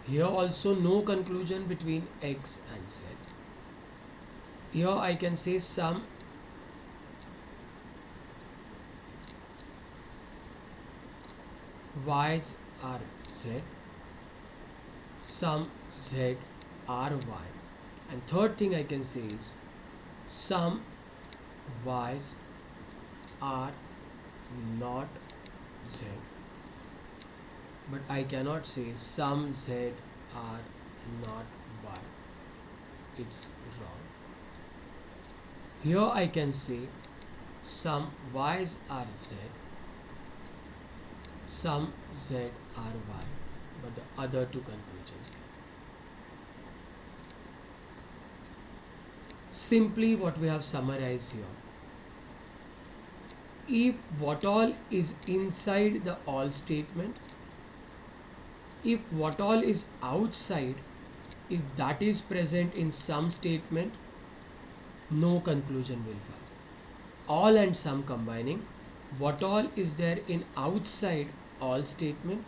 Here also no conclusion between x and z. Here I can say some y's are z, some z are y. And third thing I can say is some y's are not z. But I cannot say some z are not y. It's wrong. Here I can say some y's are z, some z are y, but the other two conclusions. Simply what we have summarized here. If what all is inside the all statement, if what all is outside, if that is present in some statement, no conclusion will follow. All and some combining, what all is there in outside all statement,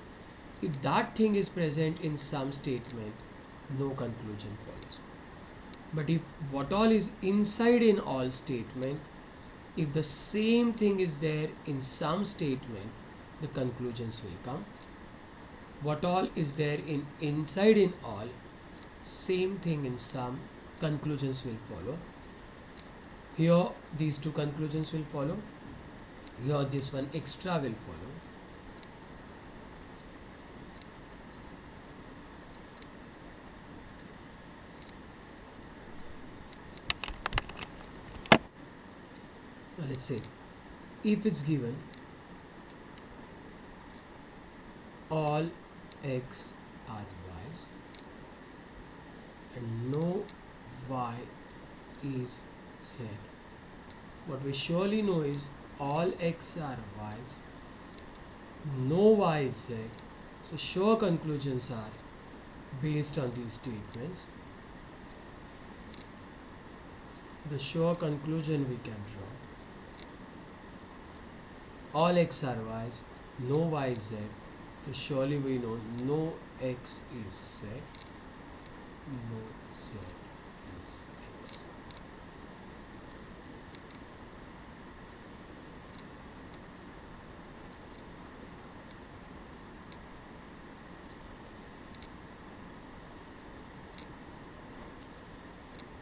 if that thing is present in some statement, no conclusion follows. But if what all is inside in all statement, if the same thing is there in some statement, the conclusions will come. What all is there in inside in all, same thing in some, conclusions will follow. Here these two conclusions will follow. Here this one extra will follow. Now let's say if it's given all x are y's and no y is z. What we surely know is all x are y's, no y is z. So sure conclusions are based on these statements. The sure conclusion we can draw: all x are y's, no y is z. So surely we know no x is z, no z is x.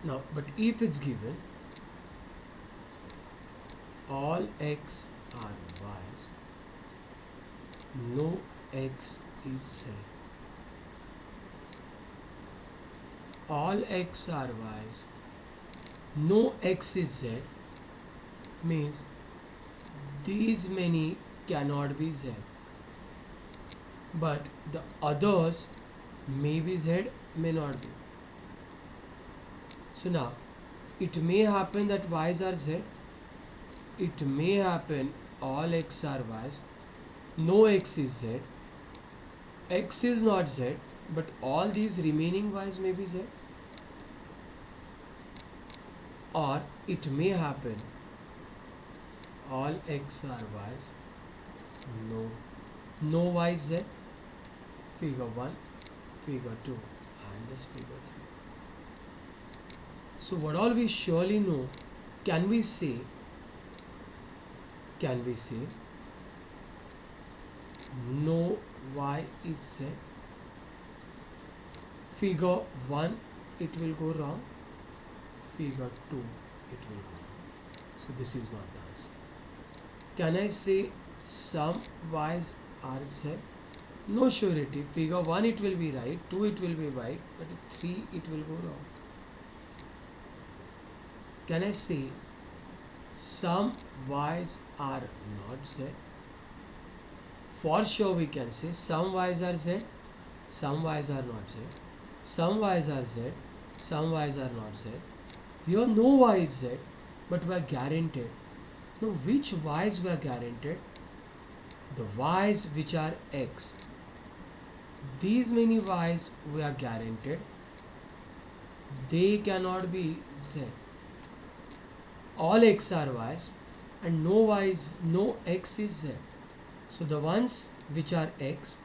Now, but if it's given all x are y's, no x is z. All x are y's, no x is z means these many cannot be z, but the others may be z, may not be. So now it may happen that y's are z, it may happen all x are y's, no x is z, x is not z, but all these remaining y's may be z. Or it may happen all x are y's, no y is z. Figure 1, figure 2 and this figure 3. So what all we surely know, can we say no y is z? Figure 1 it will go wrong, figure 2 it will go wrong. So this is not the answer. Can I say some y's are z? No surety. Figure 1 it will be right, 2 it will be right, but 3 it will go wrong. Can I say some y's are not z? For sure we can say some y's are z, some y's are not z, some y's are z, some y's are not z. Here no y is z, but we are guaranteed. Now which y's we are guaranteed? The y's which are x. These many y's we are guaranteed. They cannot be z. All x are y's and no x is z. So the ones which are x,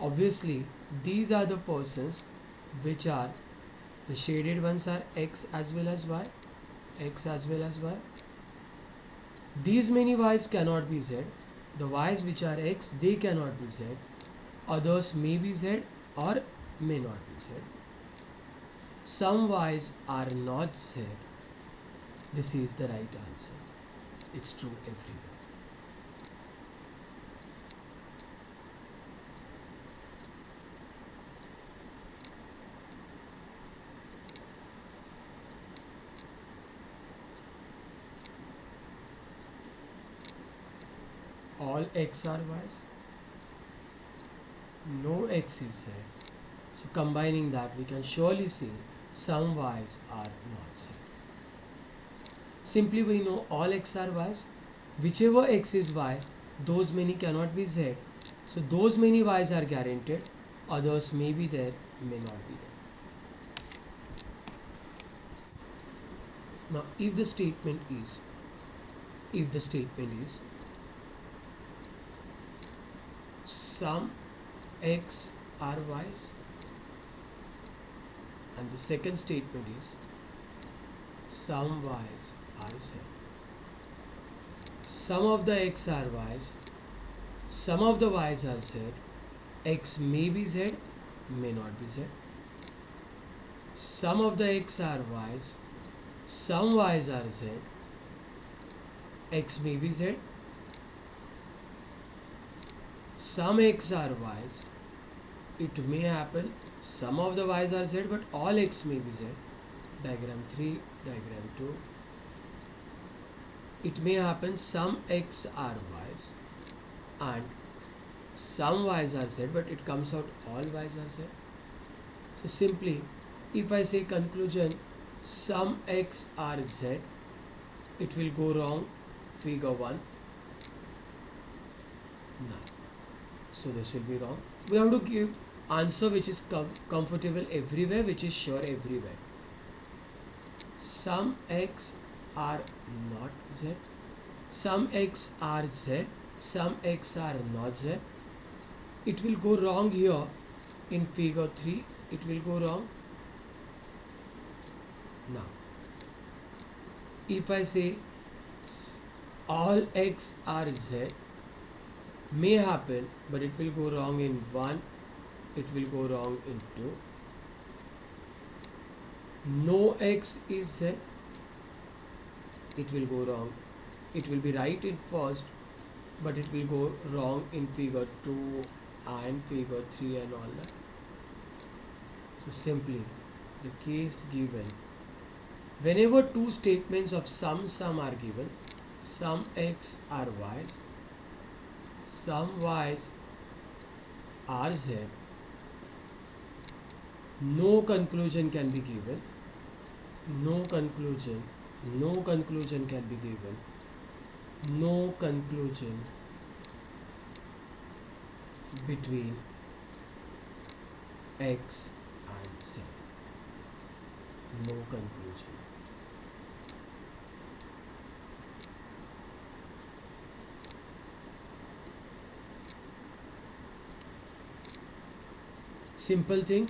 obviously these are the persons which are, the shaded ones are x as well as y, x as well as y. These many y's cannot be z. The y's which are x, they cannot be z. Others may be z or may not be z. Some y's are not z. This is the right answer. It's true everywhere. All x are y's, no x is z. So combining that, we can surely say some y's are not z. Simply we know all x are y's. Whichever x is y, those many cannot be z. So those many y's are guaranteed. Others may be there, may not be there. Now if the statement is some x are y's, and the second statement is some y's are z. Some of the x are y's, some of the y's are z. X may be z, may not be z. Some of the x are y's, some y's are z. X may be z. Some x are y's. It may happen some of the y's are z, but all x may be z. Diagram 3, diagram 2. It may happen some x are y's and some y's are z, but it comes out all y's are z. So simply, if I say conclusion, some x are z, it will go wrong, figure 1. No. So this will be wrong. We have to give answer which is comfortable everywhere, which is sure everywhere. Some x are not z, some x are z, some x are not z. It will go wrong here in figure 3. It will go wrong. Now, if I say all x are z, may happen, but it will go wrong in 1, it will go wrong in 2. No x is z, it will go wrong. It will be right in first, but it will go wrong in figure 2 and figure 3 and all that. So simply, the case given, whenever two statements of sum are given, some x are y's, some y's are z, no conclusion can be given, no conclusion can be given, no conclusion between x and z, no conclusion. Simple thing,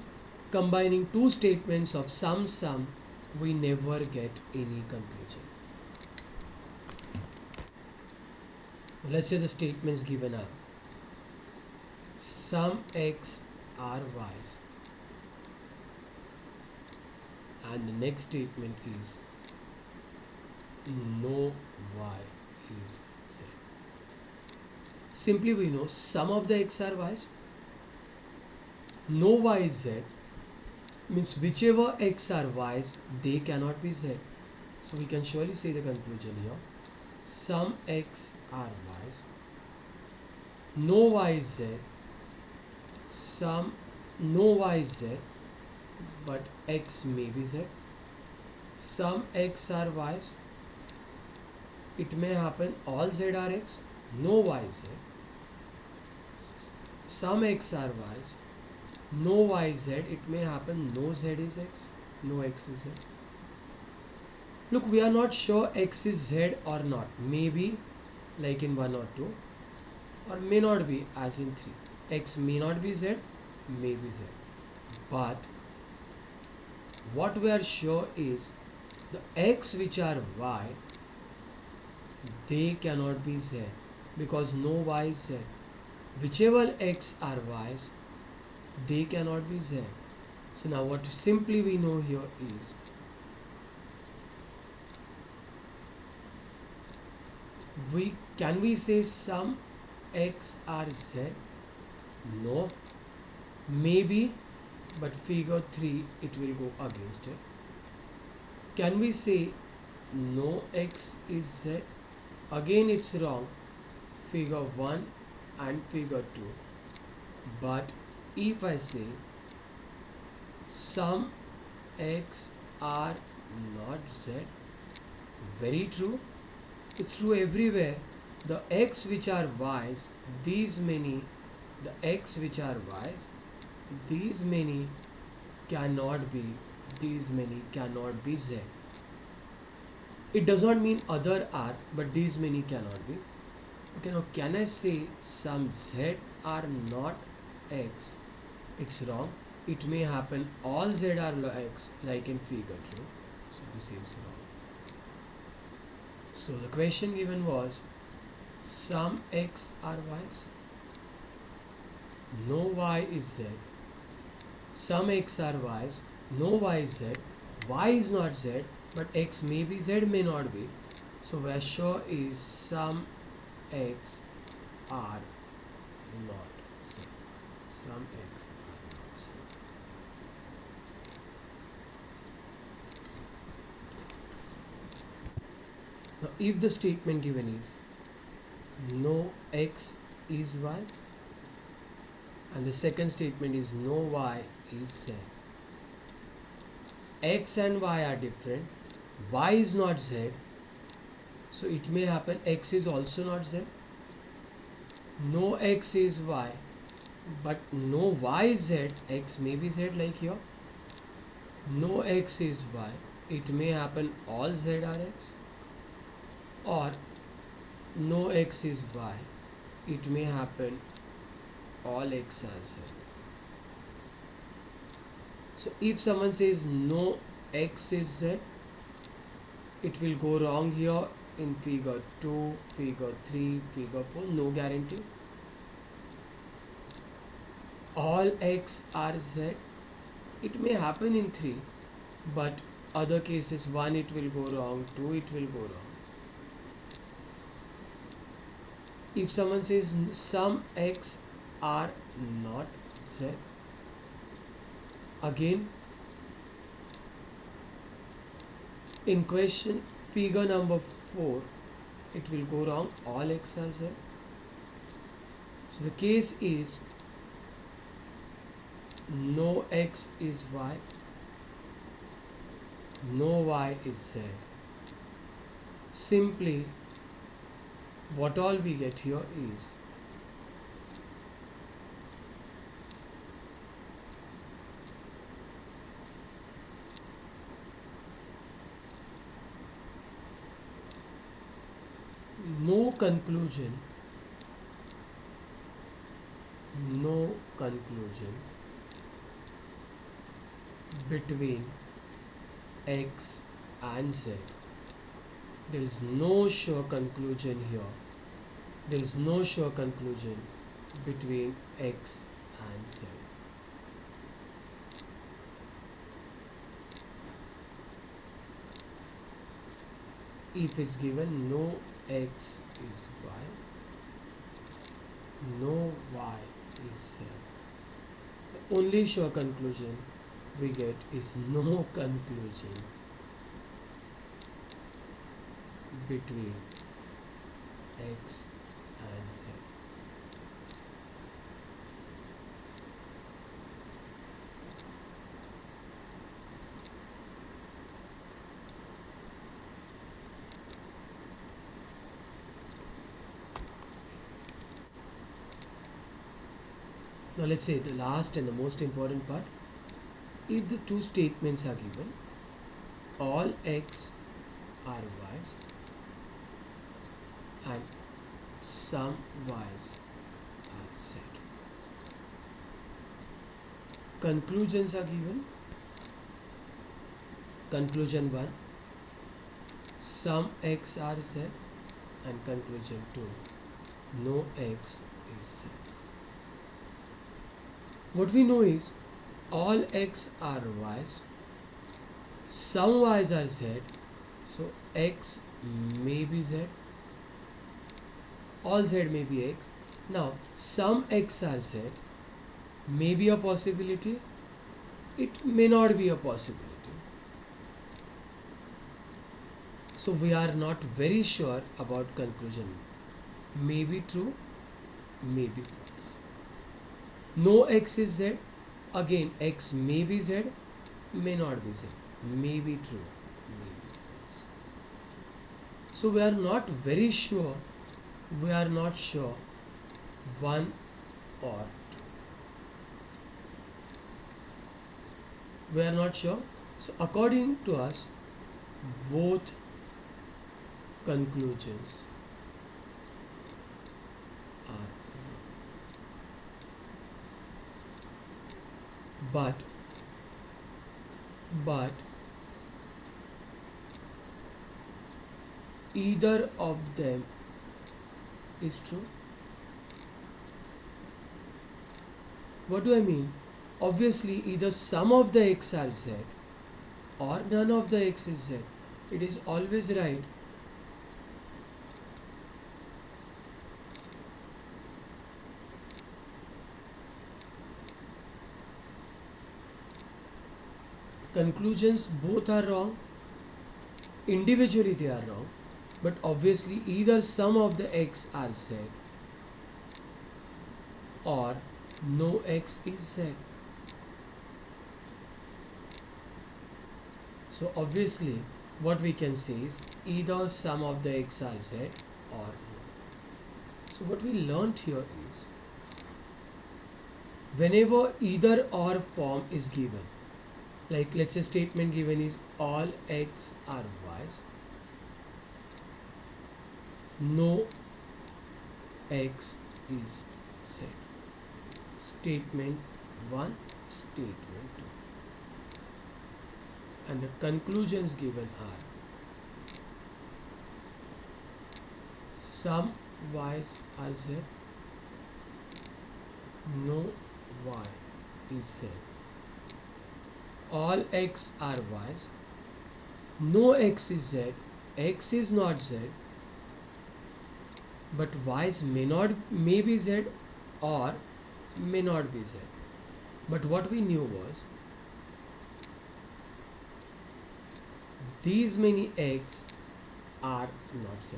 combining two statements of sum, we never get any conclusion. Let's say the statements given are some x are y's, and the next statement is no y is z. Simply we know some of the x are y's, no y is z, means whichever x are y's, they cannot be z. So we can surely say the conclusion here. Some x are y's, no y is z, some no y is z, but x may be z. Some x are y's, it may happen all z are x, no y is z. Some x are y's, no y is z, it may happen no z is x, no x is z. Look, we are not sure x is z or not. Maybe like in 1 or 2, or may not be as in 3. X may not be z, may be z. But what we are sure is the x which are y, they cannot be z, because no y is z. Whichever x are y's, they cannot be z. So now what simply we know here is can we say some x are z? No. Maybe, but figure 3 it will go against it. Can we say no x is z? Again it's wrong, figure 1 and figure 2. But if I say some x are not z, very true. It's true everywhere. The x which are y's, these many, the x which are y's, these many cannot be, these many cannot be z. It does not mean other are, but these many cannot be. Okay, now can I say some z are not x? It's wrong. It may happen all z are x, like in figure 2. So this is wrong. So the question given was some x are y's, no y is z. Some x are y's, no y is z. Y is not z, but x may be z, may not be. So we are sure is some x are not z. Some x are not z. Now if the statement given is no x is y, and the second statement is no y is z, x and y are different, y is not z, so it may happen x is also not z. No x is y, but no y is z, x may be z like here. No x is y, it may happen all z are x, or no x is y, it may happen all x are z. So if someone says no x is z, it will go wrong here in figure 2, figure 3, figure 4, no guarantee. All x are z, it may happen in 3, but other cases 1 it will go wrong, 2 it will go wrong. If someone says some x are not z, again in question figure number 4 it will go wrong, all x are z. So the case is no x is y, no y is z. Simply what all we get here is no conclusion between x and z. There is no sure conclusion here. There is no sure conclusion between x and z. If it's given no x is y, no y is z, the only sure conclusion we get is no conclusion between x and z. Now let's say the last and the most important part. If the two statements are given, all x are y's and some y's are z. Conclusions are given. Conclusion 1, some x are z, and conclusion 2, no x is z. What we know is all x are y's, some y's are z, so x may be z, all z may be x. Now some x are z may be a possibility, it may not be a possibility. So we are not very sure about conclusion. May be true, may be false. No x is z, again x may be z, may not be z, may be true, may be false. So we are not very sure, we are not sure one or two. We are not sure. So according to us, both conclusions are wrong. But either of them is true. What do I mean? Obviously either some of the x are z or none of the x is z. It is always right. Conclusions both are wrong, individually they are wrong, but obviously either some of the x are z or no x is z. So obviously what we can say is either some of the x are z or no. So what we learnt here is whenever either or form is given, like let's say statement given is all x are y's, no x is z. Statement 1, statement 2. And the conclusions given are some y's are z, no y is z. All x are y's, no x is z, x is not z, but y's may be z or may not be z. But what we knew was these many x are not z.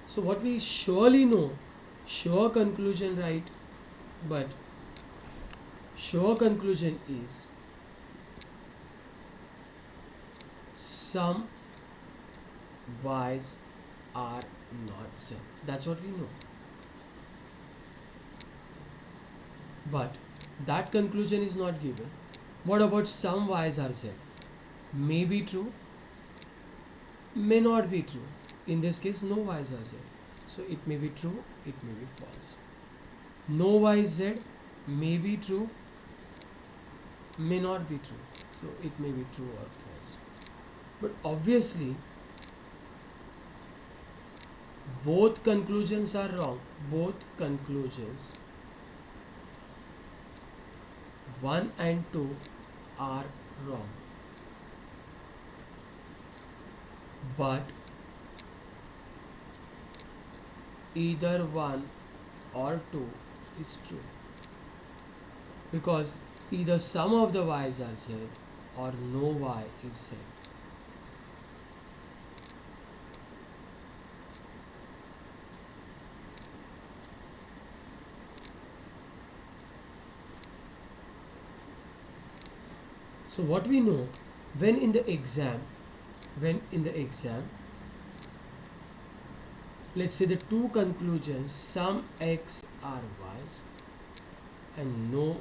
So what we surely know, sure conclusion, right? But sure conclusion is some y's are not z. That's what we know. But that conclusion is not given. What about some y's are z? May be true, may not be true. In this case, no y's are z. So it may be true, it may be false. No y is z may be true, may not be true. So it may be true or false. But obviously, both conclusions are wrong. Both conclusions 1 and 2 are wrong. But either 1 or 2 is true, because either some of the y's are z or no y is z. So what we know, when in the exam, let's say the two conclusions, some x are y's and no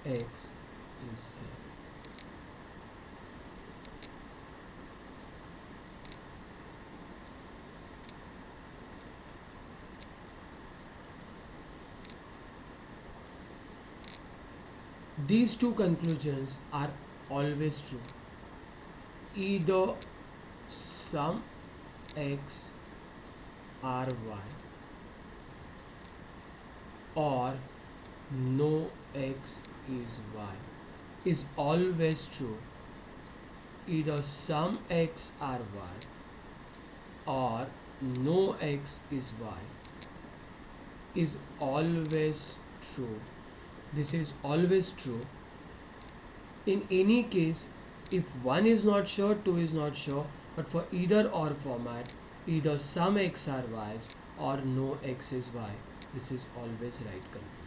x is z. These two conclusions are always true. Either some x are y or no x is y is always true. Either some x are y or no x is y is always true. This is always true. In any case, if one is not sure, two is not sure, but for either or format, either some x are y's or no x is y, this is always right conclusion.